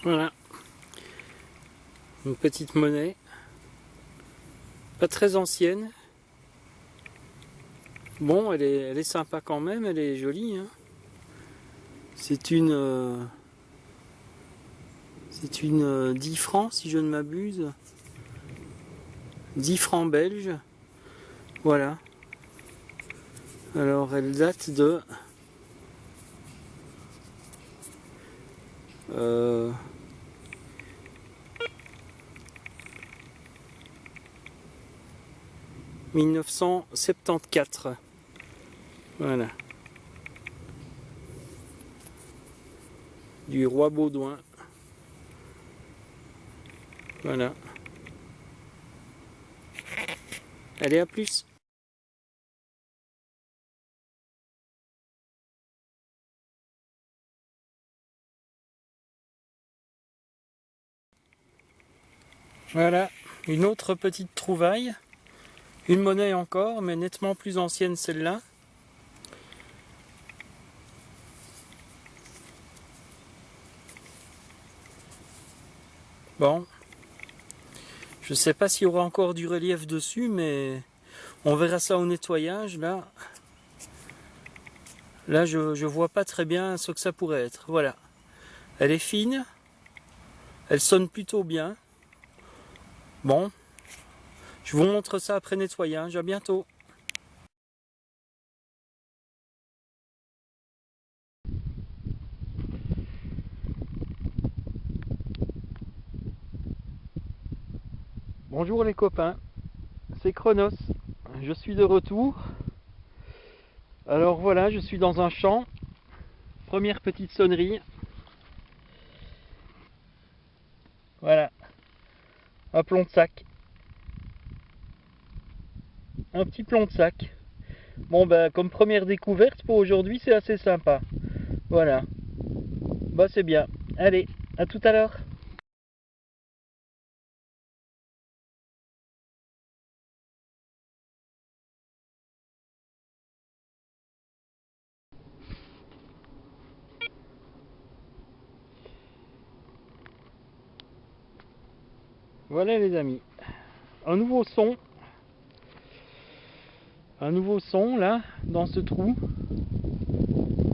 Voilà, une petite monnaie, pas très ancienne. Bon, elle est sympa quand même, elle est jolie, hein. C'est une 10 francs si je ne m'abuse. 10 francs belges. Voilà. Alors elle date de 1974. Voilà. Du roi Baudouin. Voilà. Allez, à plus. Voilà, une autre petite trouvaille. Une monnaie encore, mais nettement plus ancienne celle-là. Bon, je sais pas s'il y aura encore du relief dessus, mais on verra ça au nettoyage. Là je vois pas très bien ce que ça pourrait être. Voilà, elle est fine, elle sonne plutôt bien. Bon, je vous montre ça après nettoyage. À bientôt. Bonjour les copains, c'est Chronos. Je suis de retour. Alors voilà, je suis dans un champ. Première petite sonnerie. Voilà, un plomb de sac. Un petit plomb de sac. Bon ben comme première découverte pour aujourd'hui, c'est assez sympa. Voilà. Bah c'est bien. Allez, à tout à l'heure. Voilà les amis. Un nouveau son. Un nouveau son là, dans ce trou.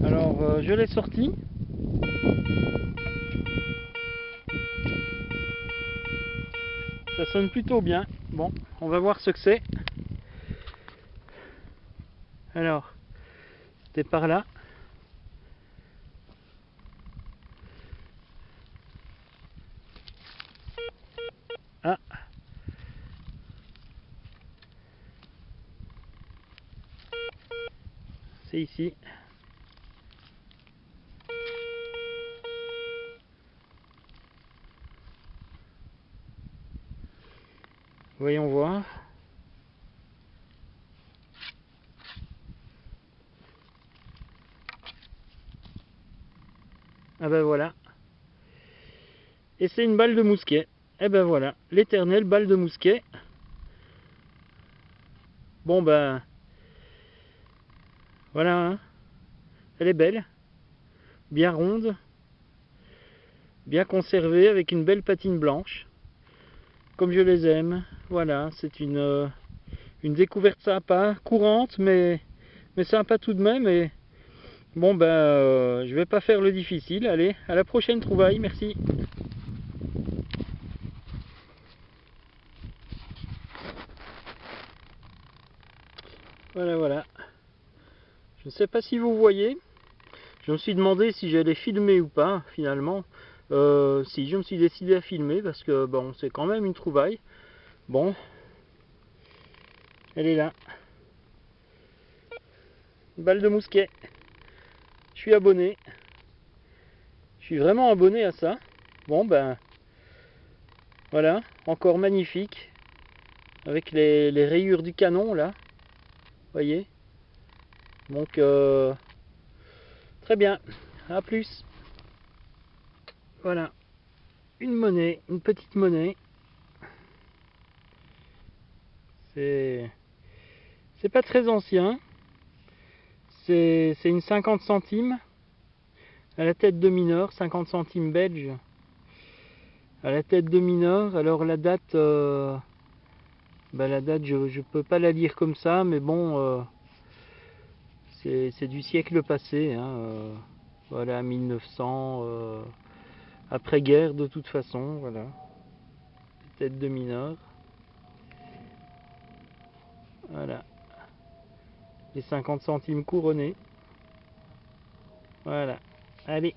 Alors je l'ai sorti. Ça sonne plutôt bien. Bon, on va voir ce que c'est. Alors, c'était par là. Ah, c'est ici. Voyons voir. Ah ben voilà. Et c'est une balle de mousquet. Et ben voilà, l'éternelle balle de mousquet. Bon ben, voilà, hein. Elle est belle, bien ronde, bien conservée, avec une belle patine blanche, comme je les aime. Voilà, c'est une découverte sympa, courante, mais sympa tout de même. Et bon ben, je vais pas faire le difficile. Allez, à la prochaine trouvaille, merci. Voilà, voilà. Je ne sais pas si vous voyez. Je me suis demandé si j'allais filmer ou pas, finalement. Si je me suis décidé à filmer parce que bon, c'est quand même une trouvaille. Bon, elle est là. Une balle de mousquet. Je suis abonné. Je suis vraiment abonné à ça. Bon ben, voilà, encore magnifique. Avec les rayures du canon là. Voyez. Donc, très bien. À plus. Voilà. Une monnaie, une petite monnaie. C'est pas très ancien. C'est une 50 centimes à la tête de mineur, 50 centimes belges. à la tête de mineur. Alors la date, la date je peux pas la lire comme ça, mais bon, c'est du siècle passé, hein, voilà, 1900, après-guerre de toute façon, voilà, tête de mineur, voilà, les 50 centimes couronnés, voilà, allez.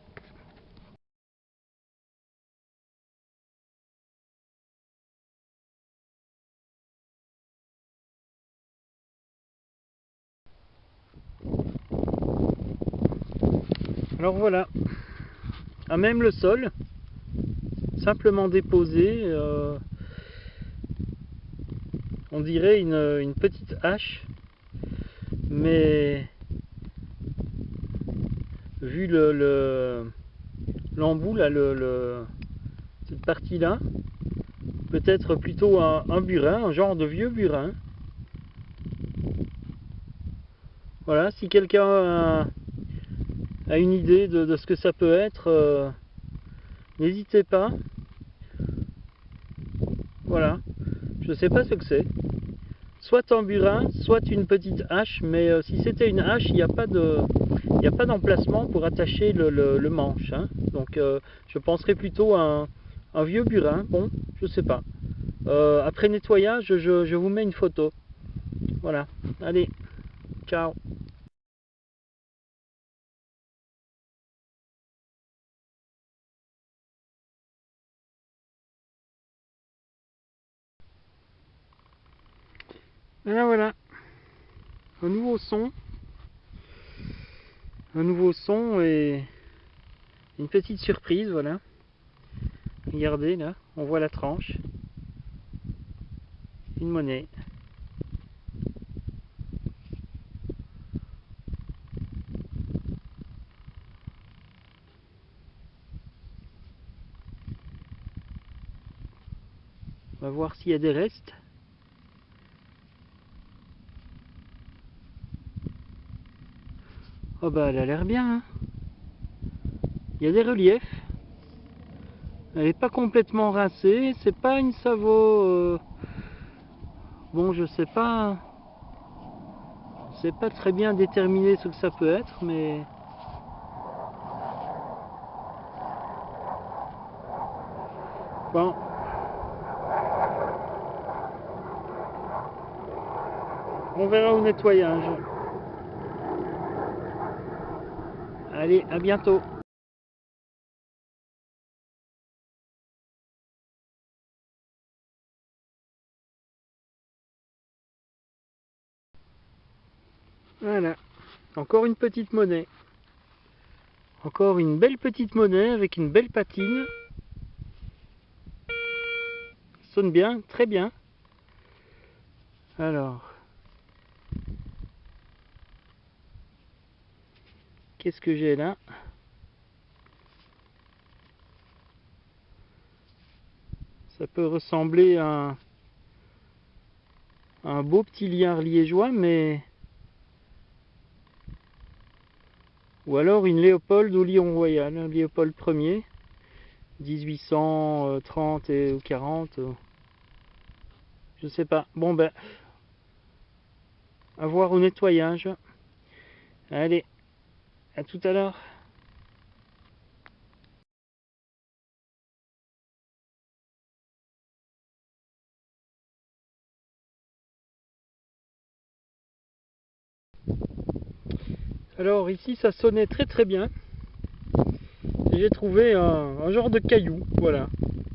Alors voilà, à même le sol, simplement déposé, on dirait une petite hache, mais vu l'embout là, cette partie là, peut-être plutôt un burin, un genre de vieux burin. Voilà, si quelqu'un a une idée de ce que ça peut être, n'hésitez pas. Voilà, je sais pas ce que c'est. Soit un burin, soit une petite hache, mais si c'était une hache, il n'y a pas d'emplacement pour attacher le manche, hein. Donc je penserais plutôt à un vieux burin. Bon, je sais pas. Après nettoyage, je vous mets une photo. Voilà, allez, ciao. Voilà, voilà, un nouveau son. Un nouveau son et une petite surprise, voilà. Regardez là, on voit la tranche. Une monnaie. On va voir s'il y a des restes. Oh bah elle a l'air bien, hein. Il y a des reliefs. Elle n'est pas complètement rincée. C'est pas une Savo. Bon, je sais pas. C'est pas très bien déterminé ce que ça peut être, mais bon, on verra au nettoyage. Allez, à bientôt. Voilà, encore une petite monnaie. Encore une belle petite monnaie avec une belle patine. Sonne bien, très bien. Alors, qu'est-ce que j'ai là? Ça peut ressembler à un beau petit liard liégeois, mais... Ou alors une Léopold au Lion Royal, un Léopold Ier, 1830 ou 40, je sais pas. Bon ben, à voir au nettoyage. Allez, à tout à l'heure. Alors ici ça sonnait très très bien. J'ai trouvé un genre de caillou, voilà,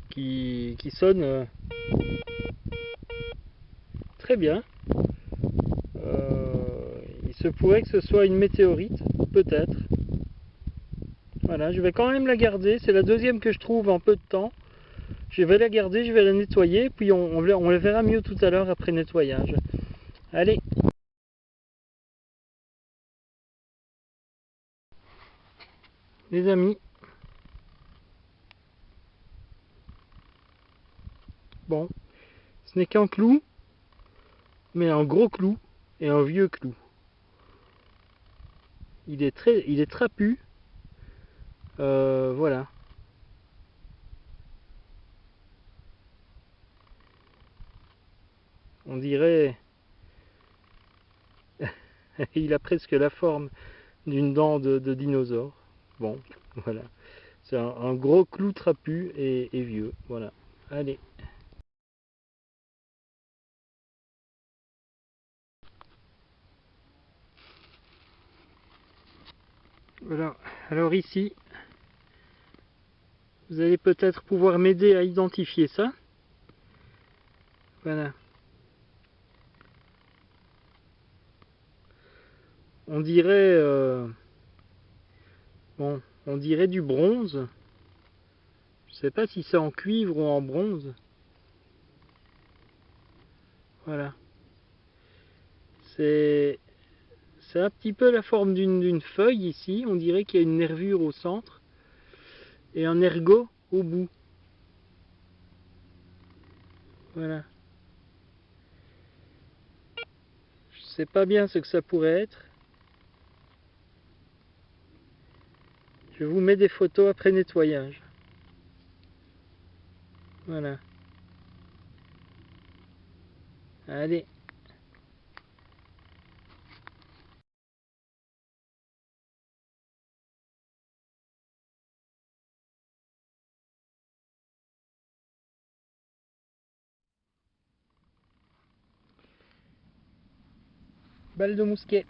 qui sonne très bien. Il se pourrait que ce soit une météorite, peut-être. Voilà, je vais quand même la garder. C'est la deuxième que je trouve en peu de temps. Je vais la garder, je vais la nettoyer, puis on la verra mieux tout à l'heure après nettoyage. Allez, les amis. Bon, ce n'est qu'un clou, mais un gros clou et un vieux clou. Il est trapu. Voilà. On dirait... il a presque la forme d'une dent de dinosaure. Bon, voilà. C'est un gros clou trapu et vieux. Voilà. Allez. Voilà. Alors ici, vous allez peut-être pouvoir m'aider à identifier ça. Voilà. On dirait... bon, on dirait du bronze. Je sais pas si c'est en cuivre ou en bronze. Voilà. C'est un petit peu la forme d'une feuille ici. On dirait qu'il y a une nervure au centre et un ergot au bout. Voilà. Je sais pas bien ce que ça pourrait être. Je vous mets des photos après nettoyage. Voilà. Allez. Balle de mousquet.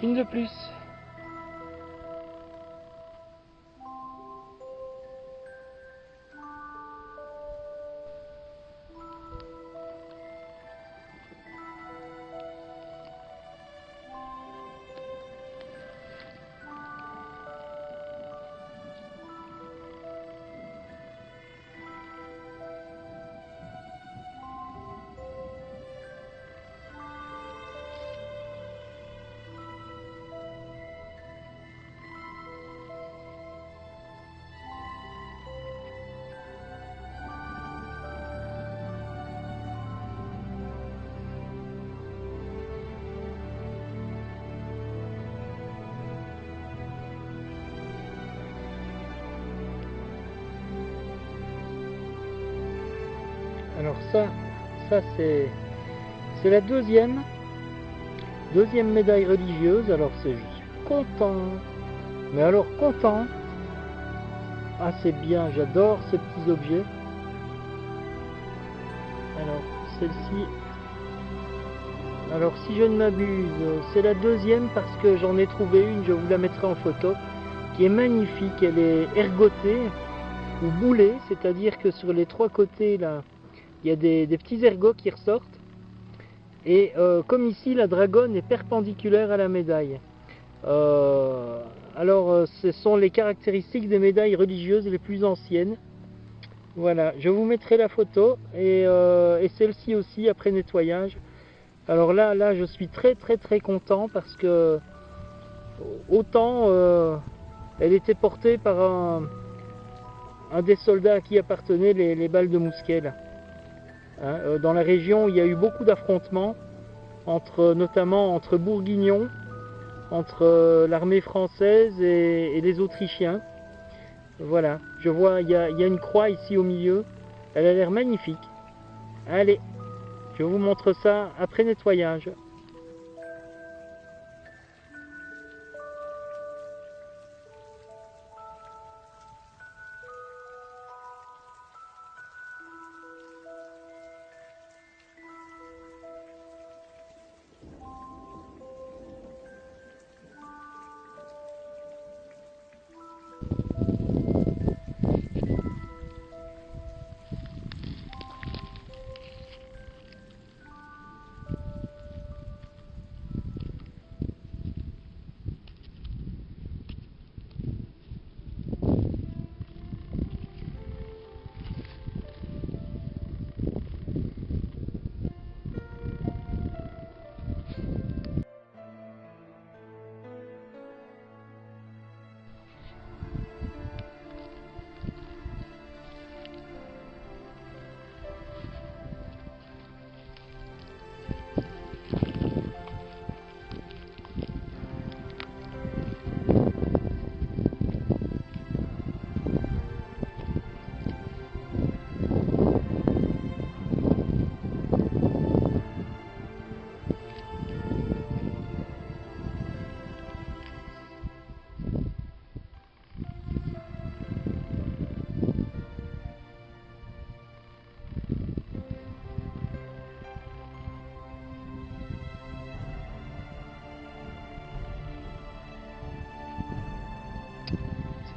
Une de plus. Alors ça c'est la deuxième médaille religieuse. Alors je suis content, mais alors content. Ah c'est bien, j'adore ces petits objets. Alors celle-ci, Alors si je ne m'abuse, c'est la deuxième parce que j'en ai trouvé une, je vous la mettrai en photo, qui est magnifique. Elle est ergotée ou boulée, c'est-à-dire que sur les trois côtés là, il y a des petits ergots qui ressortent. Et comme ici, la dragonne est perpendiculaire à la médaille. Ce sont les caractéristiques des médailles religieuses les plus anciennes. Voilà, je vous mettrai la photo et celle-ci aussi après nettoyage. Alors là, je suis très content parce que autant elle était portée par un des soldats à qui appartenaient les balles de mousquet là. Hein, dans la région, il y a eu beaucoup d'affrontements notamment entre bourguignons, entre l'armée française et les Autrichiens. Voilà, je vois, il y a une croix ici au milieu. Elle a l'air magnifique. Allez, je vous montre ça après nettoyage.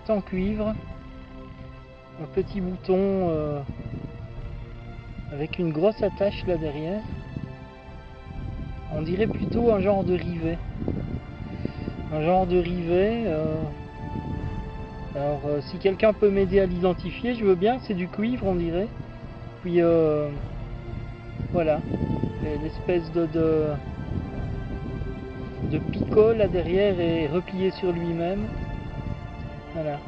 En cuivre, un petit bouton avec une grosse attache là derrière. On dirait plutôt un genre de rivet. Un genre de rivet. Si quelqu'un peut m'aider à l'identifier, je veux bien. C'est du cuivre, on dirait. Puis voilà, l'espèce de picot là derrière est replié sur lui-même. Voilà.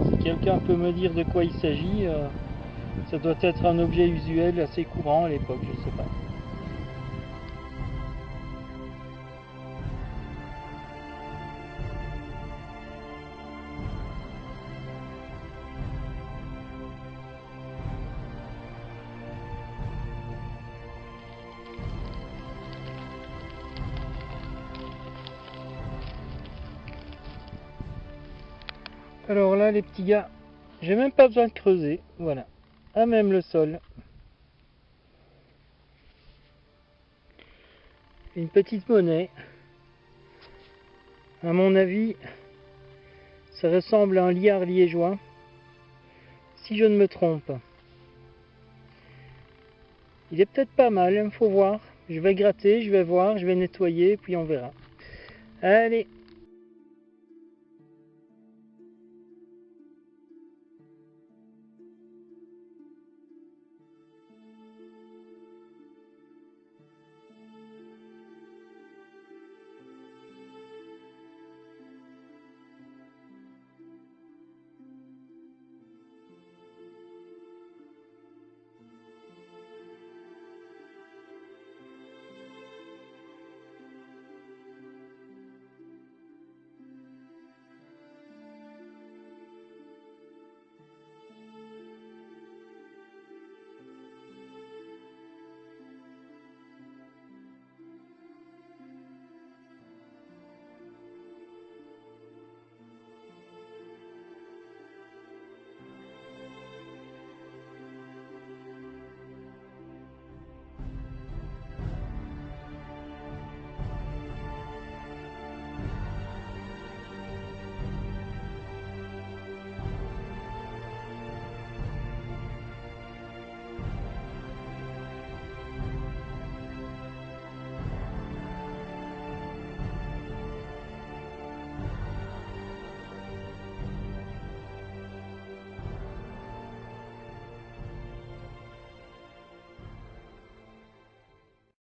Si quelqu'un peut me dire de quoi il s'agit, ça doit être un objet usuel assez courant à l'époque, je sais pas. Alors là, les petits gars, j'ai même pas besoin de creuser, voilà, à même le sol. Une petite monnaie. À mon avis, ça ressemble à un liard liégeois, si je ne me trompe. Il est peut-être pas mal, il faut voir. Je vais gratter, je vais voir, je vais nettoyer, puis on verra. Allez!